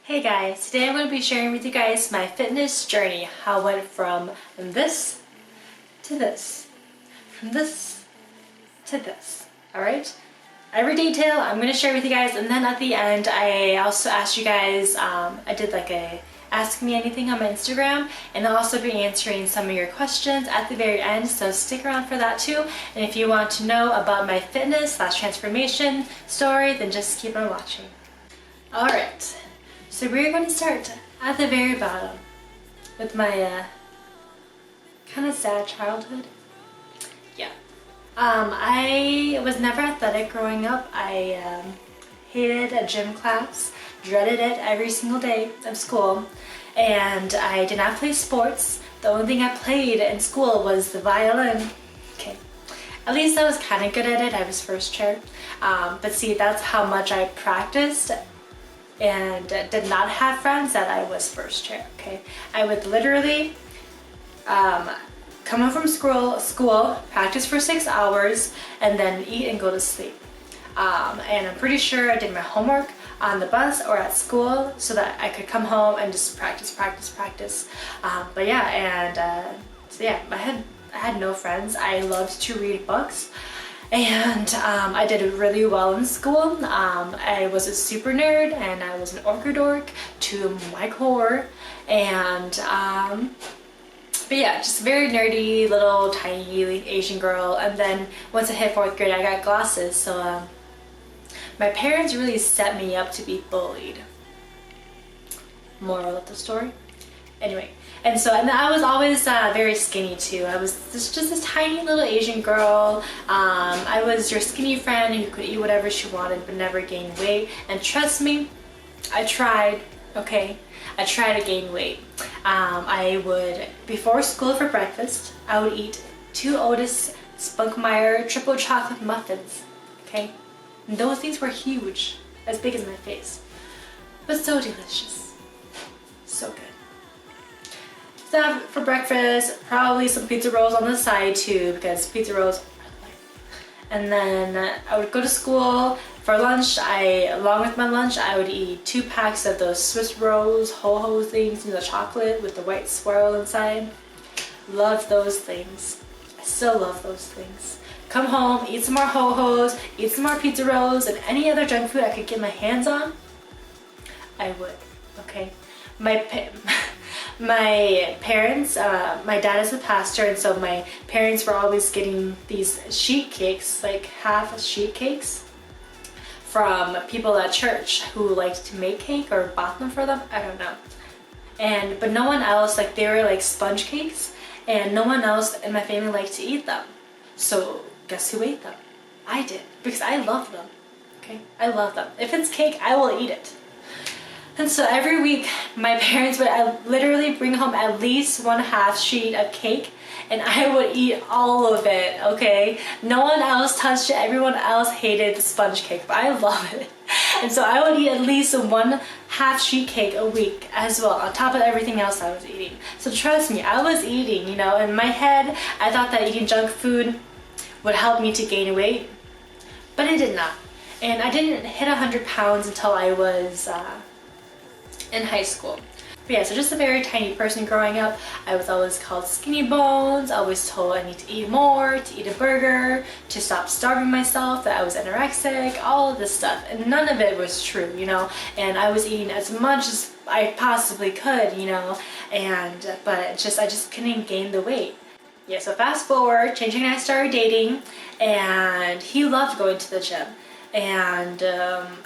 Hey guys, today I'm going to be sharing with you guys my fitness journey, how I went from this to this, from this to this, alright? Every detail I'm going to share with you guys, and then at the end I also asked you guys, I did like a ask me anything on my Instagram, and I'll also be answering some of your questions at the very end, so stick around for that too. And if you want to know about my fitness / transformation story, then just keep on watching. Alright. So we're going to start at the very bottom with my kind of sad childhood. Yeah. I was never athletic growing up. I hated a gym class, dreaded it every single day of school, and I did not play sports. The only thing I played in school was the violin. Okay. At least I was kind of good at it. I was first chair. But see, that's how much I practiced and did not have friends that I was first chair, okay? I would literally come home from school, practice for 6 hours, and then eat and go to sleep. And I'm pretty sure I did my homework on the bus or at school so that I could come home and just practice. But yeah, and so yeah, I had no friends. I loved to read books. And I did really well in school. I was a super nerd, and I was an orca dork to my core. And but yeah, just very nerdy, little tiny Asian girl. And then once I hit 4th grade, I got glasses. So my parents really set me up to be bullied. Moral of the story. Anyway, and I was always very skinny too. I was just this tiny little Asian girl. I was your skinny friend who could eat whatever she wanted but never gain weight. And trust me, I tried, okay? I tried to gain weight. I would, before school for breakfast, I would eat 2 Otis Spunkmeyer triple chocolate muffins, okay? And those things were huge, as big as my face, but so delicious, so good. So for breakfast, probably some pizza rolls on the side too, because pizza rolls are life. And then I would go to school. For lunch, along with my lunch, I would eat 2 packs of those Swiss rolls, ho-ho things, the chocolate with the white swirl inside. Love those things. I still love those things. Come home, eat some more ho-hos, eat some more pizza rolls, and any other junk food I could get my hands on, I would, okay? My parents, my dad is a pastor, and so my parents were always getting these sheet cakes, like half sheet cakes, from people at church who liked to make cake or bought them for them. I don't know. But no one else, like they were like sponge cakes, and no one else in my family liked to eat them. So guess who ate them? I did, because I love them. Okay, I love them. If it's cake, I will eat it. And so every week, my parents would literally bring home at least 1/2 sheet of cake, and I would eat all of it, okay? No one else touched it. Everyone else hated the sponge cake, but I love it. And so I would eat at least 1/2 sheet cake a week as well, on top of everything else I was eating. So trust me, I was eating, you know. In my head, I thought that eating junk food would help me to gain weight, but it did not. And I didn't hit 100 pounds until I was in high school. But yeah, so just a very tiny person growing up. I was always called skinny bones, always told I need to eat more, to eat a burger, to stop starving myself, that I was anorexic, all of this stuff. And none of it was true, you know, and I was eating as much as I possibly could, you know, but I just couldn't gain the weight. Yeah, so fast forward, Changing and I started dating, and he loved going to the gym, and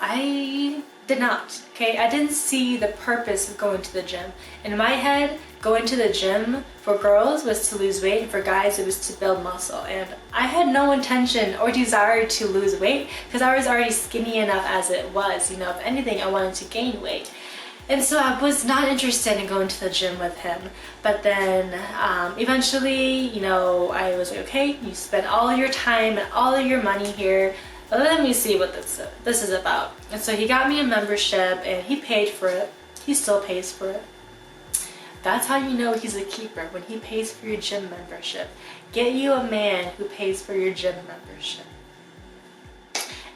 I did not, okay? I didn't see the purpose of going to the gym. In my head, going to the gym for girls was to lose weight, and for guys it was to build muscle. And I had no intention or desire to lose weight because I was already skinny enough as it was, you know. If anything, I wanted to gain weight. And so I was not interested in going to the gym with him. But then eventually, you know, I was like, okay, you spend all your time and all of your money here, let me see what this is about. And so he got me a membership, and he paid for it. He still pays for it. That's how you know he's a keeper, when he pays for your gym membership. Get you a man who pays for your gym membership.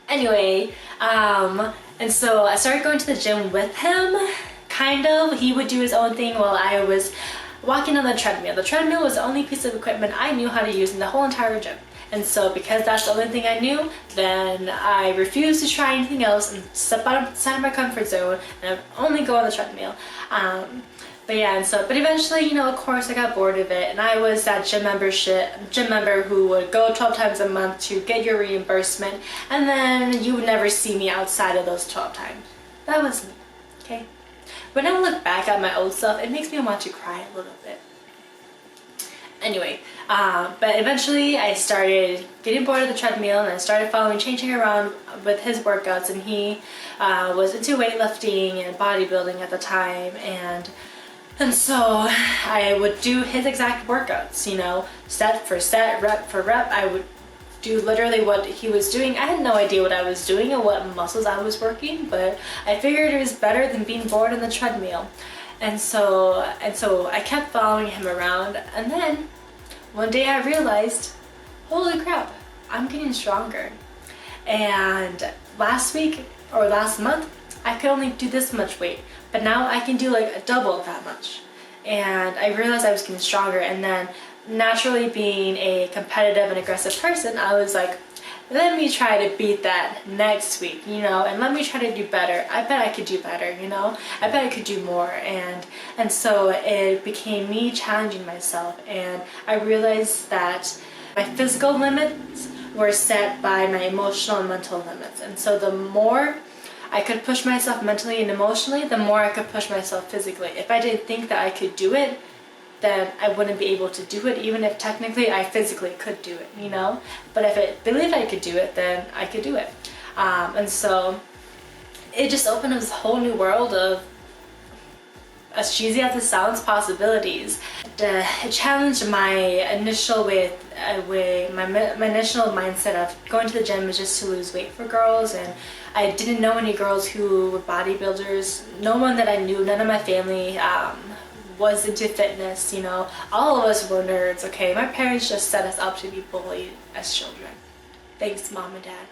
Anyway, and so I started going to the gym with him, kind of. He would do his own thing while I was walking on the treadmill. The treadmill was the only piece of equipment I knew how to use in the whole entire gym. And so because that's the only thing I knew, then I refused to try anything else and step outside of my comfort zone and only go on the treadmill. But eventually, you know, of course I got bored of it, and I was that gym member who would go 12 times a month to get your reimbursement, and then you would never see me outside of those 12 times. That was me, okay? When I look back at my old self, it makes me want to cry a little bit. Anyway, but eventually I started getting bored of the treadmill, and I started changing around with his workouts, and he was into weightlifting and bodybuilding at the time, and so I would do his exact workouts, you know, set for set, rep for rep. I would do literally what he was doing. I had no idea what I was doing and what muscles I was working, but I figured it was better than being bored on the treadmill. And so I kept following him around, and then one day I realized, holy crap, I'm getting stronger. And last month, I could only do this much weight, but now I can do like a double that much. And I realized I was getting stronger, and then naturally being a competitive and aggressive person, I was like, let me try to beat that next week, you know, and let me try to do better. I bet I could do better, you know, I bet I could do more. And so it became me challenging myself, and I realized that my physical limits were set by my emotional and mental limits. And so the more I could push myself mentally and emotionally, the more I could push myself physically. If I didn't think that I could do it, then I wouldn't be able to do it, even if technically I physically could do it, you know? But if I believed I could do it, then I could do it. And so it just opened up this whole new world of, as cheesy as it sounds, possibilities. It challenged my initial my initial mindset of going to the gym was just to lose weight for girls, and I didn't know any girls who were bodybuilders. No one that I knew, none of my family was into fitness, you know. All of us were nerds, okay? My parents just set us up to be bullied as children. Thanks, Mom and Dad.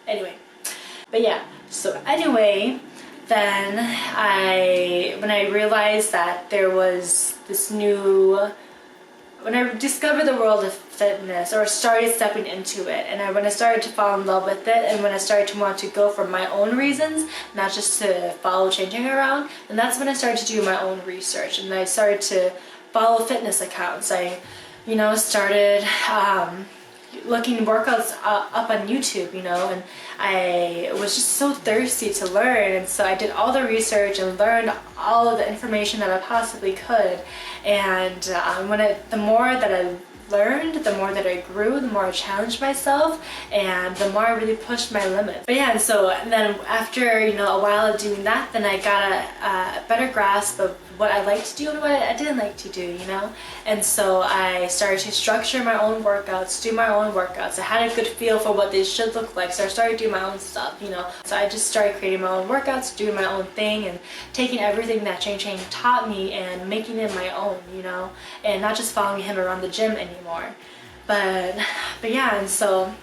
Anyway, but yeah, so anyway, then when I realized that there was this when I discovered the world of fitness, or started stepping into it, and when I started to fall in love with it, and when I started to want to go for my own reasons, not just to follow changing around, and that's when I started to do my own research, and I started to follow fitness accounts. I, you know, started looking workouts up on YouTube, you know, and I was just so thirsty to learn, and so I did all the research and learned all of the information that I possibly could. And the more that I learned, the more that I grew, the more I challenged myself, and the more I really pushed my limits. But yeah, and then after, you know, a while of doing that, then I got a better grasp of what I liked to do and what I didn't like to do, you know. And so I started to structure my own workouts, do my own workouts. I had a good feel for what they should look like, so I started doing my own stuff, you know. So I just started creating my own workouts, doing my own thing, and taking everything that Chang Chang taught me and making it my own, you know, and not just following him around the gym anymore. But yeah, and so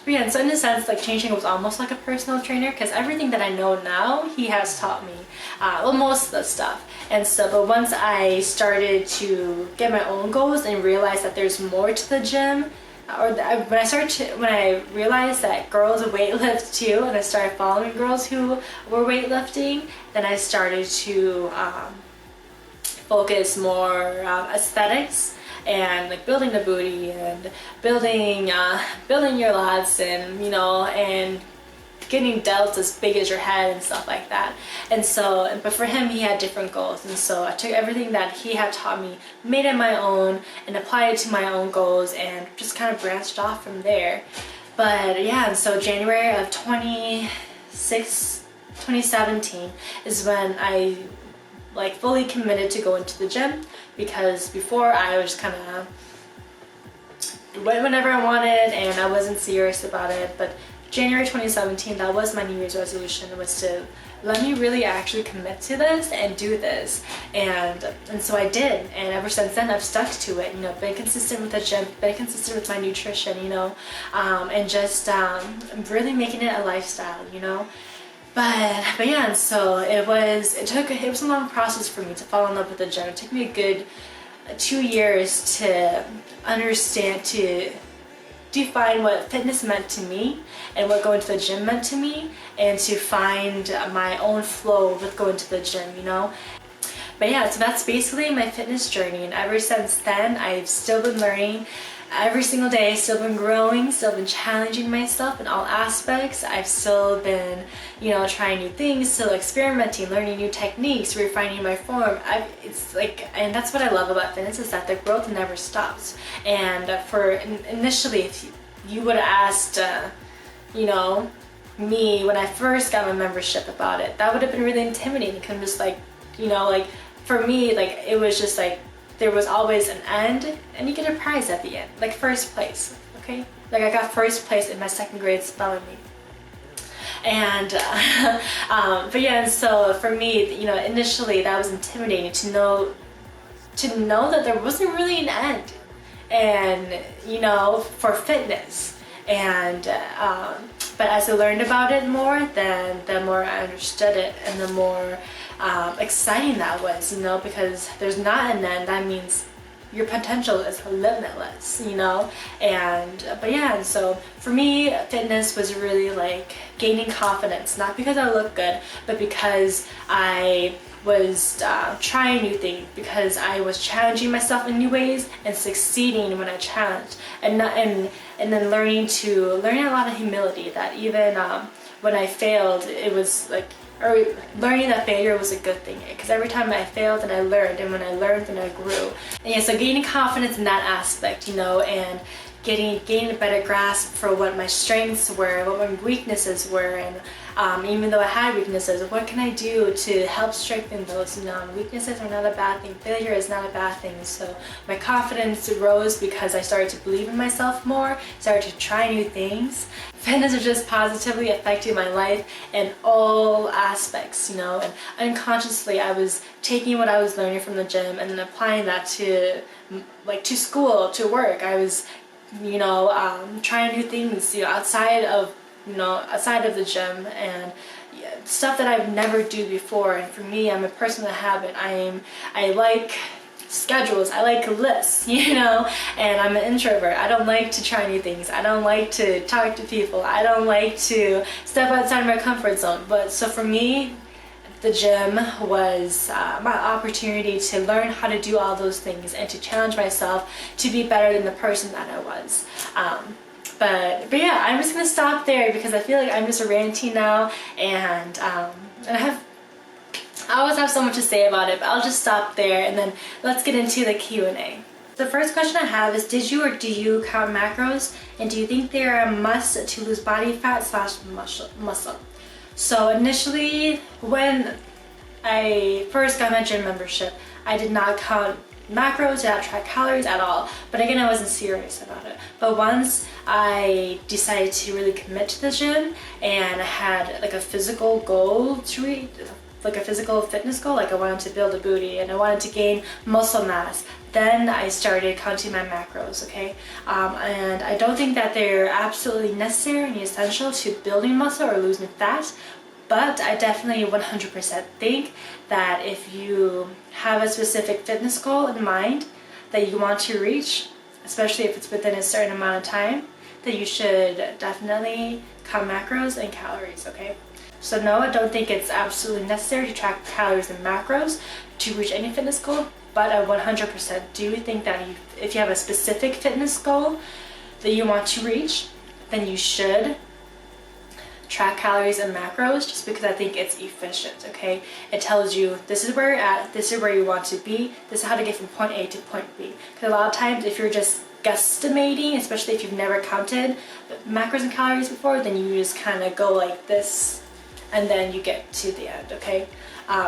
in a sense, like, Chang Chang was almost like a personal trainer, because everything that I know now, he has taught me. Well, most of the stuff. And so, but once I started to get my own goals and realize that there's more to the gym, when I realized that girls weightlift too, and I started following girls who were weightlifting, then I started to focus more aesthetics, and like building the booty and building your lats, and, you know, and getting delts as big as your head and stuff like that. And so, but for him, he had different goals, and so I took everything that he had taught me, made it my own, and applied it to my own goals, and just kind of branched off from there. But yeah, and so January of 2017 is when I like fully committed to go into the gym, because before I was kind of went whenever I wanted and I wasn't serious about it. But January 2017, that was my New Year's resolution, was to let me really actually commit to this and do this. And so I did, and ever since then I've stuck to it, you know, been consistent with the gym, been consistent with my nutrition, you know, and just really making it a lifestyle, you know. But yeah, and so it was a long process for me to fall in love with the gym. It took me a good 2 years to understand, to define what fitness meant to me and what going to the gym meant to me, and to find my own flow with going to the gym, you know. But yeah, so that's basically my fitness journey, and ever since then I've still been learning every single day, still been growing, still been challenging myself in all aspects. I've still been, you know, trying new things, still experimenting, learning new techniques, refining my form. It's like, and that's what I love about fitness, is that the growth never stops. And initially, if you would have asked, you know, me when I first got my membership about it, that would have been really intimidating, because I'm just like, you know, like for me, like it was just like, there was always an end, and you get a prize at the end, like first place, okay? Like I got first place in my second grade spelling bee. And, but yeah, and so for me, you know, initially that was intimidating to know that there wasn't really an end, and, you know, for fitness. And, but as I learned about it more, then the more I understood it, and the more exciting that was, you know, because there's not an end. That means your potential is limitless, you know. And but yeah, and so for me, fitness was really like gaining confidence, not because I look good, but because I was trying new things, because I was challenging myself in new ways and succeeding when I challenged, and then learning a lot of humility, that even when I failed, it was like, or learning that failure was a good thing, because every time I failed, and I learned, and when I learned, then I grew. And yeah, so gaining confidence in that aspect, you know, and gaining a better grasp for what my strengths were, what my weaknesses were, and even though I had weaknesses, what can I do to help strengthen those? You know, weaknesses are not a bad thing. Failure is not a bad thing. So my confidence rose because I started to believe in myself more, started to try new things. Fitness has just positively affected my life in all aspects, you know, and unconsciously I was taking what I was learning from the gym and then applying that to school, to work. I was, you know, trying new things, you know, outside of the gym, and stuff that I've never do before. And for me, I'm a person of habit. I like schedules, I like lists, you know, and I'm an introvert. I don't like to try new things. I don't like to talk to people. I don't like to step outside of my comfort zone. But so for me, the gym was my opportunity to learn how to do all those things and to challenge myself to be better than the person that I was. But yeah, I'm just gonna stop there, because I feel like I'm just ranting now, and I always have so much to say about it, but I'll just stop there, and then let's get into the Q&A. The first question I have is, did you or do you count macros, and do you think they're a must to lose body fat / muscle? So initially, when I first got my gym membership, I did not count macros, did not track calories at all. But again, I wasn't serious about it. But once I decided to really commit to the gym, and I had like a physical goal to reach, like a physical fitness goal, like I wanted to build a booty and I wanted to gain muscle mass, then I started counting my macros, okay? And I don't think that they're absolutely necessary and essential to building muscle or losing fat, but I definitely 100% think that if you have a specific fitness goal in mind that you want to reach, especially if it's within a certain amount of time, that you should definitely count macros and calories, okay? So no, I don't think it's absolutely necessary to track calories and macros to reach any fitness goal, but I 100% do think that if you have a specific fitness goal that you want to reach, then you should track calories and macros, just because I think it's efficient, okay? It tells you this is where you're at, this is where you want to be, this is how to get from point A to point B. Because a lot of times if you're just guesstimating, especially if you've never counted macros and calories before, then you just kind of go like this and then you get to the end, okay?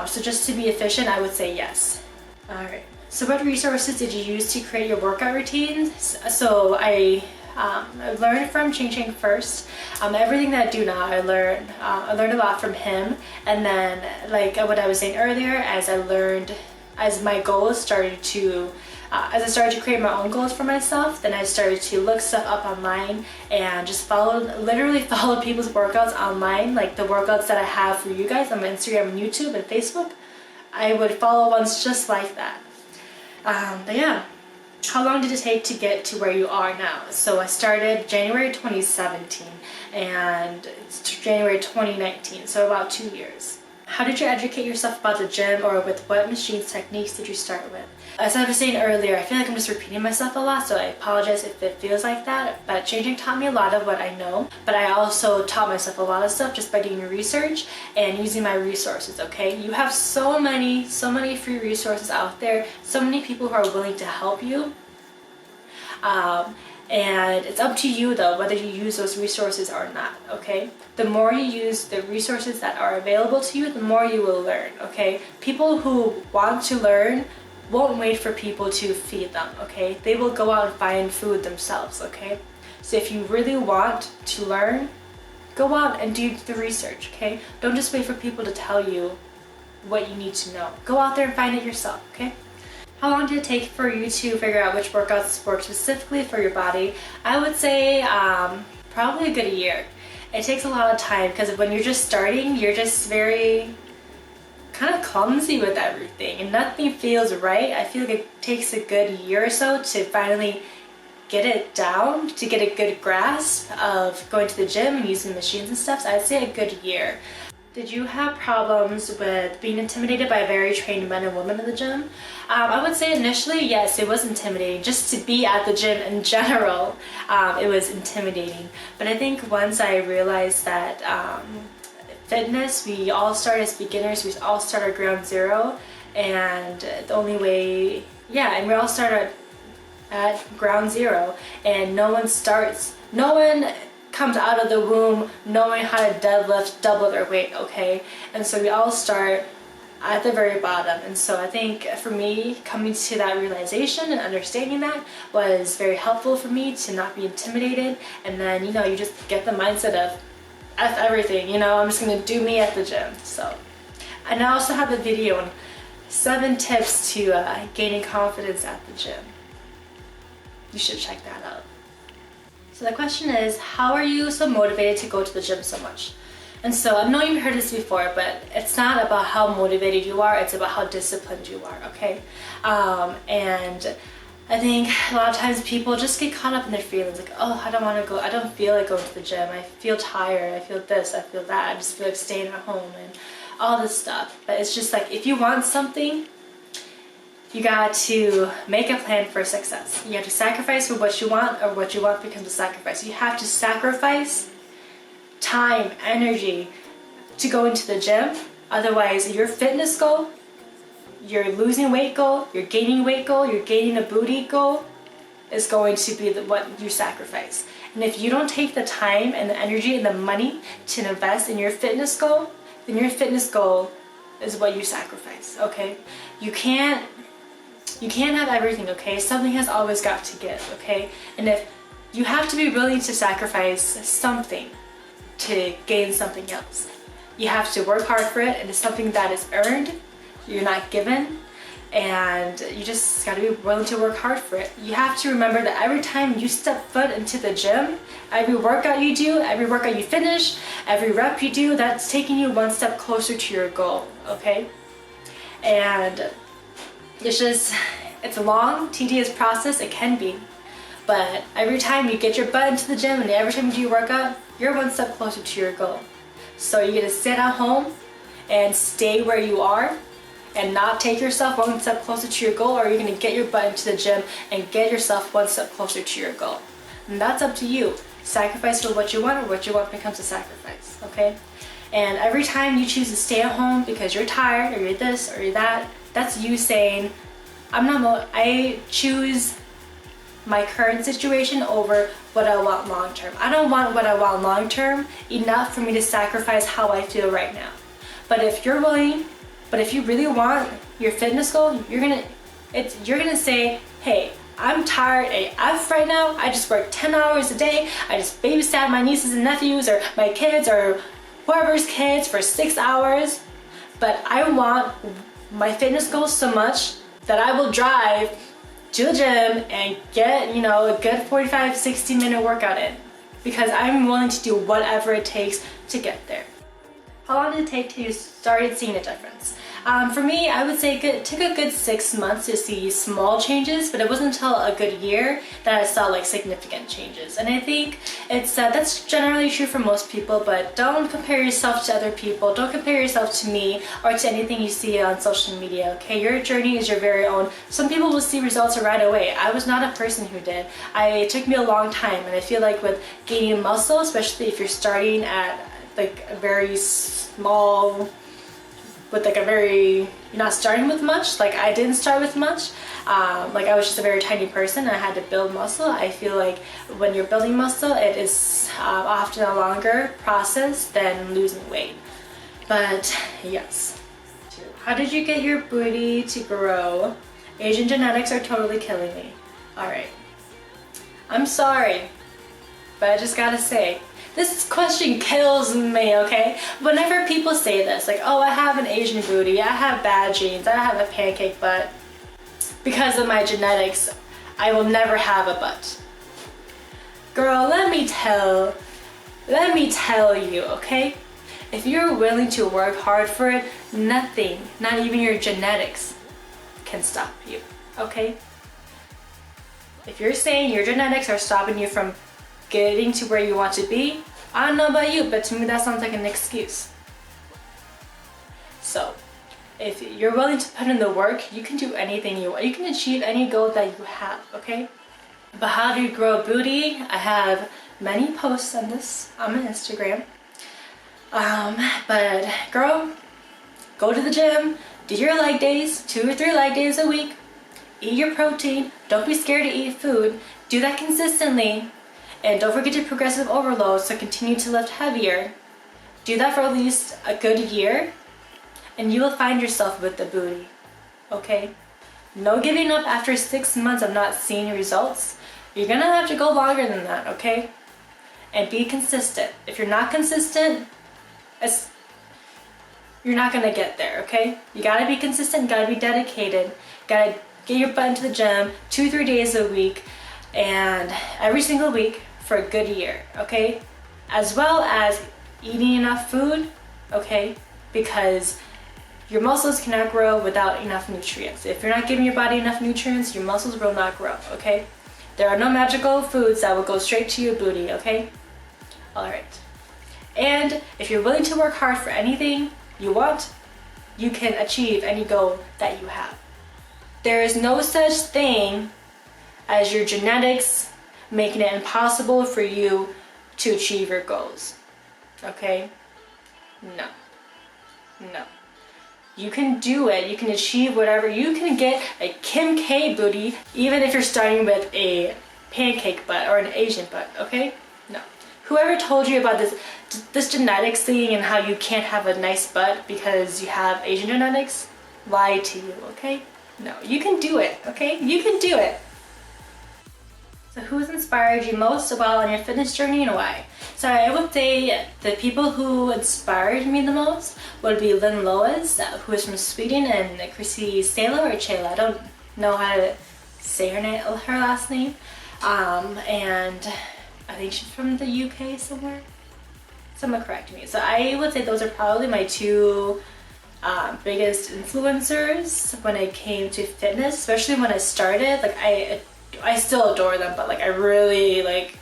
So just to be efficient, I would say yes. All right, so what resources did you use to create your workout routines? So I learned from Ching first. Everything that I do now, I learned a lot from him. And then, like what I was saying earlier, as my goals started to as I started to create my own goals for myself, then I started to look stuff up online and just literally follow people's workouts online, like the workouts that I have for you guys on my Instagram and YouTube and Facebook. I would follow ones just like that. But yeah, how long did it take to get to where you are now? So I started January 2017 and it's January 2019, so about 2 years. How did you educate yourself about the gym, or with what machines, techniques did you start with? As I was saying earlier, I feel like I'm just repeating myself a lot, so I apologize if it feels like that. But changing taught me a lot of what I know, but I also taught myself a lot of stuff just by doing research and using my resources, okay? You have so many free resources out there, so many people who are willing to help you. And it's up to you though whether you use those resources or not, okay? The more you use the resources that are available to you, the more you will learn, okay? People who want to learn won't wait for people to feed them, okay? They will go out and find food themselves, okay? So if you really want to learn, go out and do the research, okay? Don't just wait for people to tell you what you need to know. Go out there and find it yourself, okay? How long did it take for you to figure out which workouts work specifically for your body? I would say probably a good year. It takes a lot of time because when you're just starting, you're just very kind of clumsy with everything and nothing feels right. I feel like it takes a good year or so to finally get it down, to get a good grasp of going to the gym and using machines and stuff. So I'd say a good year. Did you have problems with being intimidated by very trained men and women in the gym? I would say initially, yes, it was intimidating. Just to be at the gym in general, it was intimidating. But I think once I realized that fitness, we all start as beginners, we all start at ground zero, and the only way, and we all start at ground zero, and no one comes out of the womb knowing how to deadlift double their weight, okay? And so we all start at the very bottom. And so I think for me, coming to that realization and understanding that was very helpful for me to not be intimidated. And then, you just get the mindset of F everything, I'm just gonna do me at the gym. So, and I also have a video on 7 tips to gaining confidence at the gym. You should check that out. So the question is, how are you so motivated to go to the gym so much? And so I know you've heard this before, but it's not about how motivated you are, it's about how disciplined you are, okay? And I think a lot of times people just get caught up in their feelings, like, oh, I don't want to go, I don't feel like going to the gym, I feel tired, I feel this, I feel that, I just feel like staying at home and all this stuff. But it's just like, if you want something, you got to make a plan for success. You have to sacrifice for what you want, or what you want becomes a sacrifice. You have to sacrifice time, energy to go into the gym. Otherwise, your fitness goal, your losing weight goal, your gaining weight goal, your gaining a booty goal is going to be what you sacrifice. And if you don't take the time and the energy and the money to invest in your fitness goal, then your fitness goal is what you sacrifice, okay? You can't have everything, okay? Something has always got to give, okay? And if you have to be willing to sacrifice something to gain something else. You have to work hard for it, and it's something that is earned, you're not given, and you just gotta be willing to work hard for it. You have to remember that every time you step foot into the gym, every workout you do, every workout you finish, every rep you do, that's taking you one step closer to your goal, okay? And it's a long, tedious process, it can be, but every time you get your butt into the gym and every time you do your workout, you're one step closer to your goal. So you're gonna sit at home and stay where you are and not take yourself one step closer to your goal, or you're gonna get your butt into the gym and get yourself one step closer to your goal. And that's up to you. Sacrifice for what you want, or what you want becomes a sacrifice, okay? And every time you choose to stay at home because you're tired, or you're this, or you're that, that's you saying, I choose my current situation over what I want long term. I don't want what I want long term enough for me to sacrifice how I feel right now. But if you really want your fitness goal, you're gonna say, hey, I'm tired AF right now. I just work 10 hours a day. I just babysat my nieces and nephews, or my kids, or whoever's kids for 6 hours. But I want my fitness goal so much that I will drive to the gym and get, you know, a good 45-60 minute workout in, because I'm willing to do whatever it takes to get there. How long did it take till you started seeing a difference? For me, I would say it took a good 6 months to see small changes, but it wasn't until a good year that I saw like significant changes. And I think that's generally true for most people, but don't compare yourself to other people. Don't compare yourself to me or to anything you see on social media, okay? Your journey is your very own. Some people will see results right away. I was not a person who did. It took me a long time, and I feel like with gaining muscle, especially if you're starting at like a very small, with like you're not starting with much, like I didn't start with much, like I was just a very tiny person. I had to build muscle. I feel like when you're building muscle, it is often a longer process than losing weight. But yes. How did you get your booty to grow? Asian genetics are totally killing me. Alright, I'm sorry, but I just gotta say, this question kills me, okay? Whenever people say this, like, oh, I have an Asian booty, I have bad genes, I have a pancake butt, because of my genetics, I will never have a butt. Girl, let me tell you, okay? If you're willing to work hard for it, nothing, not even your genetics, can stop you, okay? If you're saying your genetics are stopping you from getting to where you want to be, I don't know about you, but to me that sounds like an excuse. So, if you're willing to put in the work, you can do anything you want. You can achieve any goal that you have, okay? But how do you grow a booty? I have many posts on this on my Instagram. But girl, go to the gym, do your leg days, 2 or 3 leg days a week, eat your protein, don't be scared to eat food, do that consistently. And don't forget to progressive overload, so continue to lift heavier. Do that for at least a good year, and you will find yourself with the booty, okay? No giving up after 6 months of not seeing results. You're gonna have to go longer than that, okay? And be consistent. If you're not consistent, you're not gonna get there, okay? You gotta be consistent, gotta be dedicated, gotta get your butt into the gym 2-3 days a week, and every single week for a good year, okay? As well as eating enough food, okay? Because your muscles cannot grow without enough nutrients. If you're not giving your body enough nutrients, your muscles will not grow, okay? There are no magical foods that will go straight to your booty, okay? All right. And if you're willing to work hard for anything you want, you can achieve any goal that you have. There is no such thing as your genetics making it impossible for you to achieve your goals. Okay? No. You can do it. You can achieve whatever. You can get a Kim K booty even if you're starting with a pancake butt or an Asian butt, okay? No. Whoever told you about this genetics thing and how you can't have a nice butt because you have Asian genetics lied to you, okay? No, you can do it, okay? You can do it. So who's inspired you most while on your fitness journey and why? So I would say the people who inspired me the most would be Lynn Loas, who is from Sweden, and Chrissy Salo or Chela. I don't know how to say her last name. And I think she's from the UK somewhere. Someone correct me. So I would say those are probably my two biggest influencers when it came to fitness, especially when I started. Like I still adore them, but like I really like,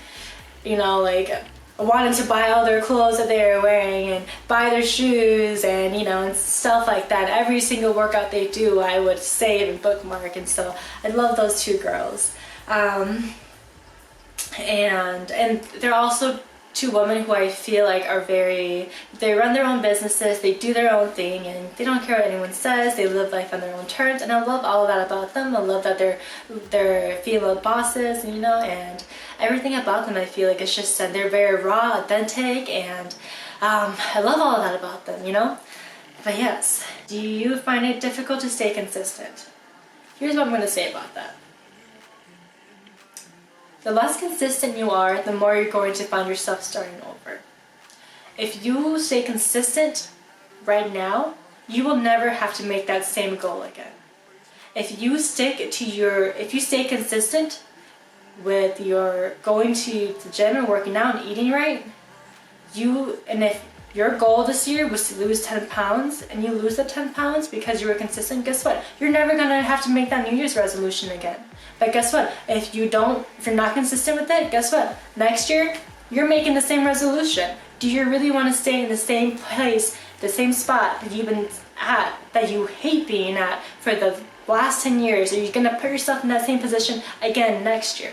you know, like wanted to buy all their clothes that they were wearing and buy their shoes and, you know, and stuff like that. Every single workout they do, I would save and bookmark, and so I love those two girls. And they're also two women who I feel like are they run their own businesses, they do their own thing, and they don't care what anyone says, they live life on their own terms, and I love all of that about them. I love that they're female bosses, you know, and everything about them I feel like it's just they're very raw, authentic, and I love all of that about them, you know? But yes, do you find it difficult to stay consistent? Here's what I'm going to say about that. The less consistent you are, the more you're going to find yourself starting over. If you stay consistent right now, you will never have to make that same goal again. if you stay consistent with your going to the gym and working out and eating right, if your goal this year was to lose 10 pounds and you lose the 10 pounds because you were consistent, guess what? You're never gonna have to make that New Year's resolution again. But guess what? If you're not consistent with it, guess what? Next year, you're making the same resolution. Do you really want to stay in the same place, the same spot that you've been at, that you hate being at for the last 10 years? Are you gonna put yourself in that same position again next year?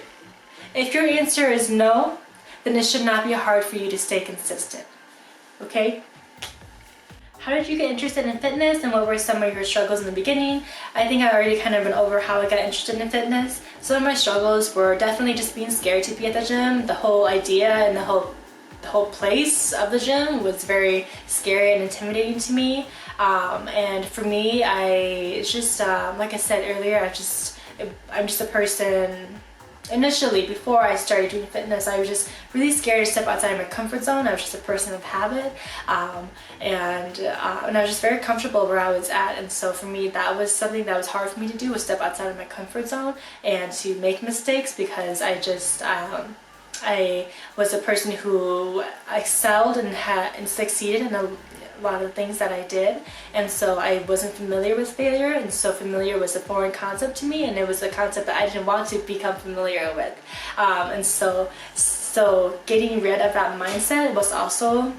If your answer is no, then it should not be hard for you to stay consistent. Okay? How did you get interested in fitness, and what were some of your struggles in the beginning? I think I already kind of went over how I got interested in fitness. Some of my struggles were definitely just being scared to be at the gym. The whole idea and the whole place of the gym was very scary and intimidating to me. And for me, it's just like I said earlier, I'm just a person. Initially, before I started doing fitness, I was just really scared to step outside my comfort zone. I was just a person of habit, and I was just very comfortable where I was at. And so for me, that was something that was hard for me to do, was step outside of my comfort zone and to make mistakes, because I was a person who excelled and succeeded in a lot of the things that I did, and so I wasn't familiar with failure, and so familiar was a foreign concept to me, and it was a concept that I didn't want to become familiar with, and so getting rid of that mindset was also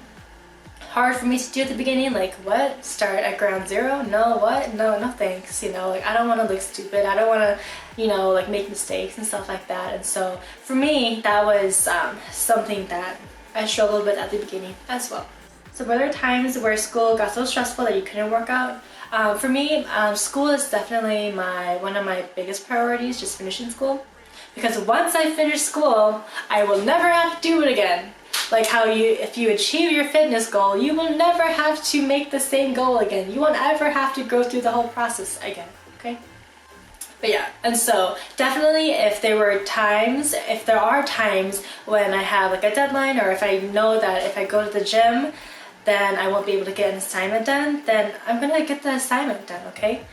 hard for me to do at the beginning. Like, what? Start at ground zero? No, what? No thanks. Like, I don't want to look stupid. I don't want to, like, make mistakes and stuff like that. And so for me, that was something that I struggled with at the beginning as well. So were there times where school got so stressful that you couldn't work out? For me, school is definitely one of my biggest priorities, just finishing school. Because once I finish school, I will never have to do it again. Like how if you achieve your fitness goal, you will never have to make the same goal again. You won't ever have to go through the whole process again, okay? But yeah, and so definitely if there are times when I have like a deadline, or if I know that if I go to the gym, then I won't be able to get an assignment done, then I'm gonna get the assignment done, okay?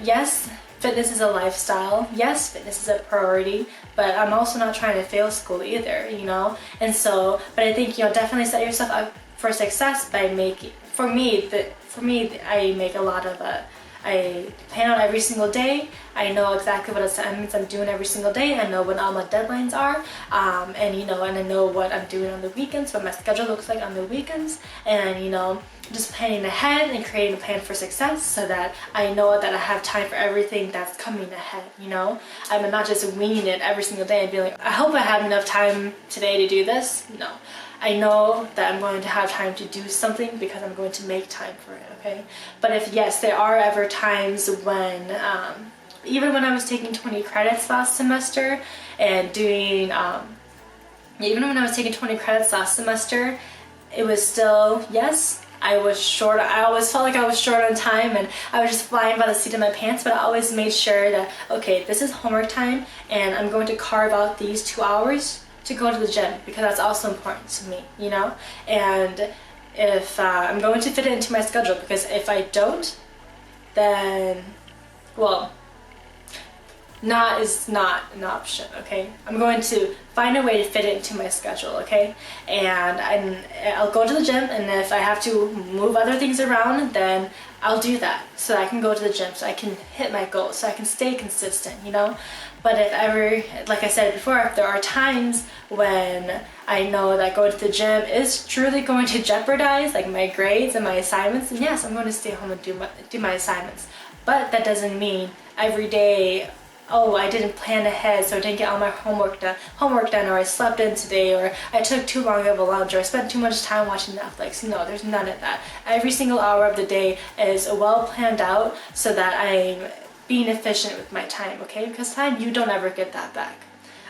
Yes, fitness is a lifestyle. Yes, fitness is a priority, but I'm also not trying to fail school either, And so, but I think, definitely set yourself up for success by I make a lot of I plan out every single day. I know exactly what assignments I'm doing every single day. I know when all my deadlines are, and I know what I'm doing on the weekends, what my schedule looks like on the weekends, and just planning ahead and creating a plan for success so that I know that I have time for everything that's coming ahead. I'm not just winging it every single day and being like, I hope I have enough time today to do this. No. I know that I'm going to have time to do something because I'm going to make time for it, okay? But there are ever times when, even when I was taking 20 credits last semester and doing, even when I was taking 20 credits last semester, it was still, yes, I was short. I always felt like I was short on time and I was just flying by the seat of my pants, but I always made sure that, okay, this is homework time and I'm going to carve out these 2 hours to go to the gym, because that's also important to me, and if I'm going to fit it into my schedule, because if I don't, then, well, not is not an option, okay? I'm going to find a way to fit it into my schedule, okay? And I'll go to the gym, and if I have to move other things around, then I'll do that so I can go to the gym, so I can hit my goals, so I can stay consistent, But if ever, like I said before, if there are times when I know that going to the gym is truly going to jeopardize like my grades and my assignments, then yes, I'm going to stay home and do my assignments. But that doesn't mean every day, oh, I didn't plan ahead, so I didn't get all my homework done, or I slept in today, or I took too long of a lunch, or I spent too much time watching Netflix. No, there's none of that. Every single hour of the day is well planned out so that I'm being efficient with my time, okay? Because time, you don't ever get that back.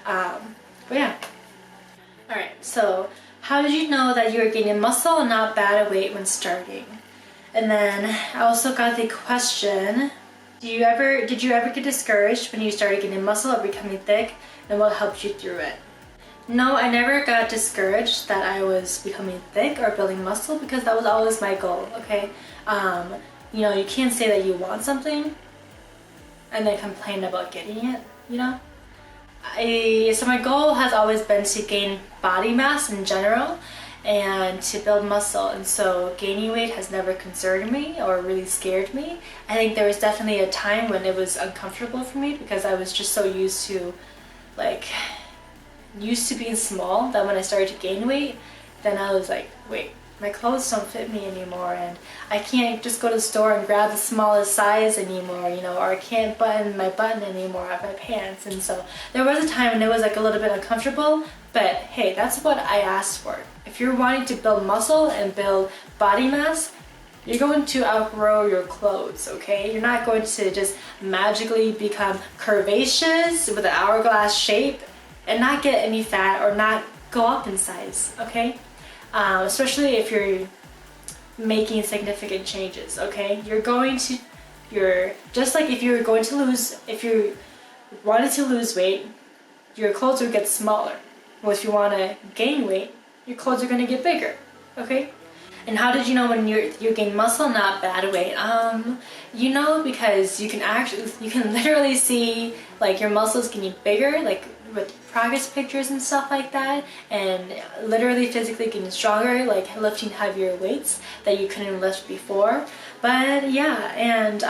But yeah. Alright, so how did you know that you were gaining muscle and not bad at weight when starting? And then I also got the question, did you ever get discouraged when you started getting muscle or becoming thick, and what helped you through it? No, I never got discouraged that I was becoming thick or building muscle, because that was always my goal, okay? You can't say that you want something and then complain about getting it, you know? So my goal has always been to gain body mass in general and to build muscle, and so gaining weight has never concerned me or really scared me. I think there was definitely a time when it was uncomfortable for me because I was just so used to being small that when I started to gain weight, then I was like, wait, my clothes don't fit me anymore, and I can't just go to the store and grab the smallest size anymore, you know, or I can't button my button anymore of my pants. And so there was a time when it was like a little bit uncomfortable, but hey, that's what I asked for. If you're wanting to build muscle and build body mass, you're going to outgrow your clothes, okay? You're not going to just magically become curvaceous with an hourglass shape and not get any fat or not go up in size, okay? Especially if you're making significant changes, okay? You're just like if you wanted to lose weight, your clothes would get smaller. Well, if you want to gain weight, your clothes are going to get bigger, okay? And how did you know when you gain muscle, not bad weight? You know, because you can literally see like your muscles getting bigger, like with progress pictures and stuff like that, and literally physically getting stronger, like lifting heavier weights that you couldn't lift before. But yeah, and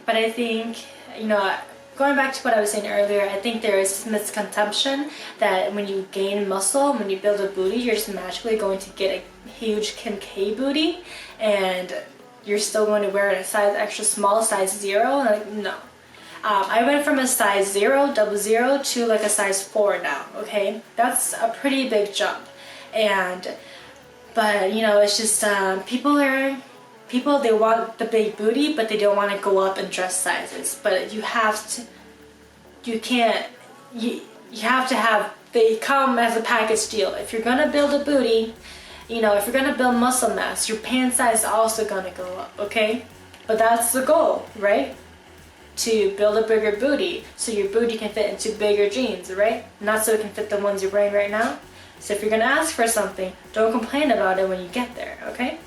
but I think, you know, going back to what I was saying earlier, I think there is this misconception that when you gain muscle, when you build a booty, you're just magically going to get a huge Kim K booty, and you're still going to wear a extra small, size 0. Like, no. I went from a size 0, double 0, to like a size 4 now, okay? That's a pretty big jump. But you know, it's just, people, they want the big booty, but they don't want to go up in dress sizes. But you have to have, they come as a package deal. If you're gonna build a booty, you know, if you're gonna build muscle mass, your pant size is also gonna go up, okay? But that's the goal, right? To build a bigger booty, so your booty can fit into bigger jeans, right? Not so it can fit the ones you're wearing right now. So if you're gonna ask for something, don't complain about it when you get there, okay?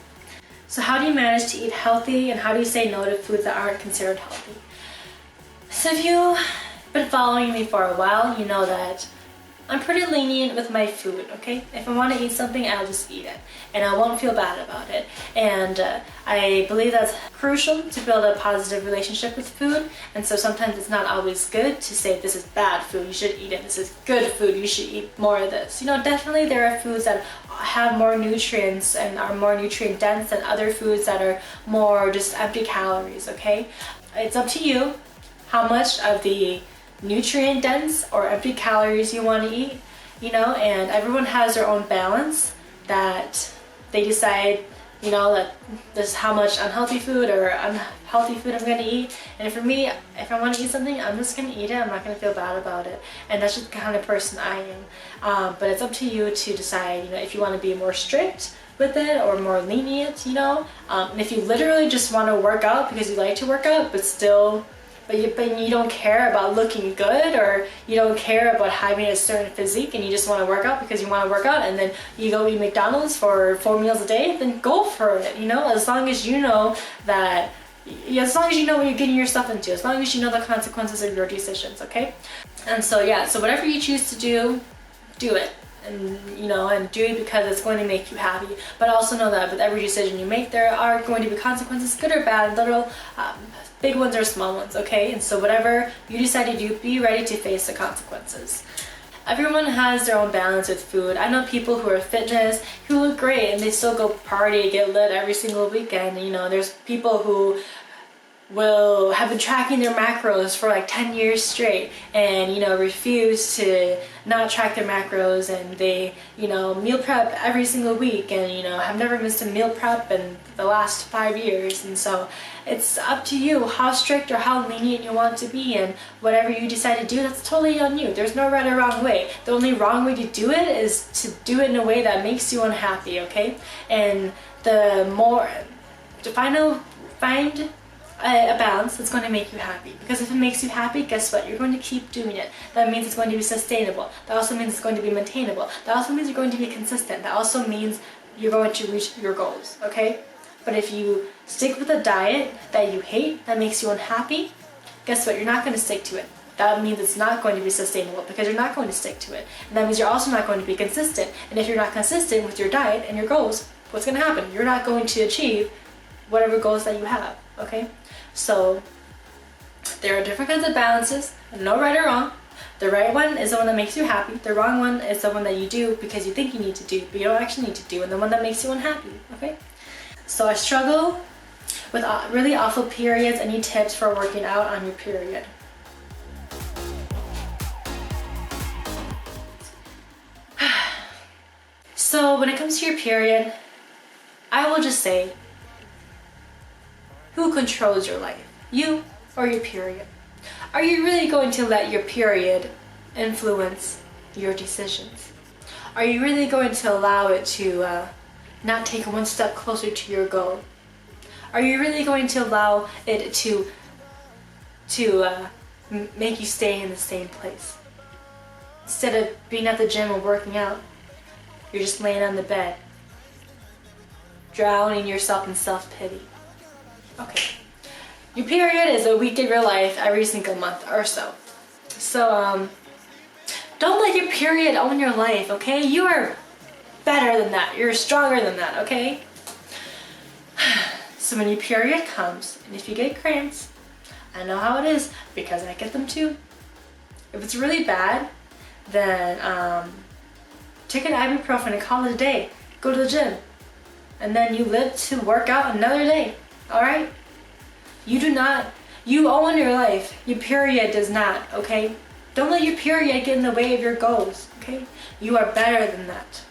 So how do you manage to eat healthy, and how do you say no to foods that aren't considered healthy? So if you've been following me for a while, you know that I'm pretty lenient with my food, okay? If I want to eat something, I'll just eat it, and I won't feel bad about it. And I believe that's crucial to build a positive relationship with food. And so sometimes it's not always good to say, this is bad food, you should eat it. This is good food, you should eat more of this. You know, definitely there are foods that have more nutrients and are more nutrient dense than other foods that are more just empty calories, okay? It's up to you how much of the nutrient dense or empty calories you want to eat, you know, and everyone has their own balance that they decide, you know, that this is how much unhealthy food or unhealthy food I'm going to eat. And for me, if I want to eat something, I'm just going to eat it. I'm not going to feel bad about it. And that's just the kind of person I am. But it's up to you to decide, you know, if you want to be more strict with it or more lenient, you know. And if you literally just want to work out because you like to work out, but you don't care about looking good, or you don't care about having a certain physique, and you just want to work out because you want to work out, and then you go eat McDonald's for 4 meals a day, then go for it, you know, as long as you know what you're getting yourself into, as long as you know the consequences of your decisions, okay? And so yeah, so whatever you choose to do it. And you know, and do it because it's going to make you happy. But also know that with every decision you make, there are going to be consequences, good or bad, little, big ones or small ones, okay? And so whatever you decide to do, be ready to face the consequences. Everyone has their own balance with food. I know people who are fitness who look great and they still go party, get lit every single weekend. You know, there's people who have been tracking their macros for like 10 years straight, and you know, refuse to not track their macros, and they, you know, meal prep every single week, and you know, have never missed a meal prep in the last 5 years. And so it's up to you how strict or how lenient you want to be, and whatever you decide to do, that's totally on you. There's no right or wrong way. The only wrong way to do it is to do it in a way that makes you unhappy, okay? And the more to find a balance that's going to make you happy, because if it makes you happy, guess what, you're going to keep doing it. That means it's going to be sustainable. That also means it's going to be maintainable. That also means you're going to be consistent. That also means you're going to reach your goals, okay? But if you stick with a diet that you hate, that makes you unhappy, guess what? You're not going to stick to it. That means it's not going to be sustainable because you're not going to stick to it. And that means you're also not going to be consistent. And if you're not consistent with your diet and your goals, what's going to happen? You're not going to achieve whatever goals that you have, okay? So there are different kinds of balances, no right or wrong. The right one is the one that makes you happy. The wrong one is the one that you do because you think you need to do, but you don't actually need to do, and the one that makes you unhappy, okay? So I struggle with really awful periods. Any tips for working out on your period? So when it comes to your period, I will just say, who controls your life? You or your period? Are you really going to let your period influence your decisions? Are you really going to allow it to not take one step closer to your goal? Are you really going to allow it to make you stay in the same place? Instead of being at the gym or working out, you're just laying on the bed, drowning yourself in self-pity. Okay. Your period is a week of your life every single month or so. So, don't let your period own your life, okay? You are better than that. You're stronger than that, okay? So when your period comes, and if you get cramps, I know how it is because I get them too. If it's really bad, then take an ibuprofen and call it a day. Go to the gym. And then you live to work out another day, alright? You own your life. Your period does not, okay? Don't let your period get in the way of your goals, okay? You are better than that.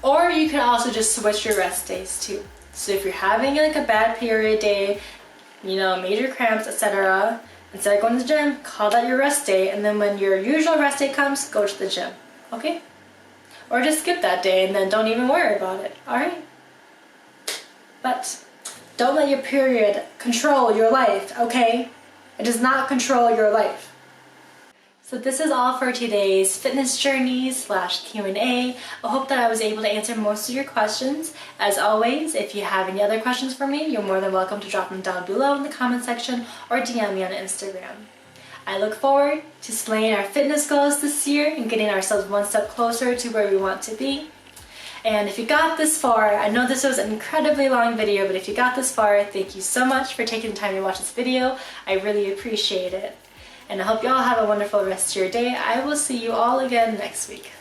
Or you can also just switch your rest days too. So if you're having like a bad period day, major cramps, etc., instead of going to the gym, call that your rest day, and then when your usual rest day comes, go to the gym, okay? Or just skip that day and then don't even worry about it, alright? But don't let your period control your life, okay? It does not control your life. So this is all for today's fitness journey / Q&A. I hope that I was able to answer most of your questions. As always, if you have any other questions for me, you're more than welcome to drop them down below in the comment section or DM me on Instagram. I look forward to slaying our fitness goals this year and getting ourselves one step closer to where we want to be. And if you got this far, I know this was an incredibly long video, but if you got this far, thank you so much for taking the time to watch this video. I really appreciate it. And I hope you all have a wonderful rest of your day. I will see you all again next week.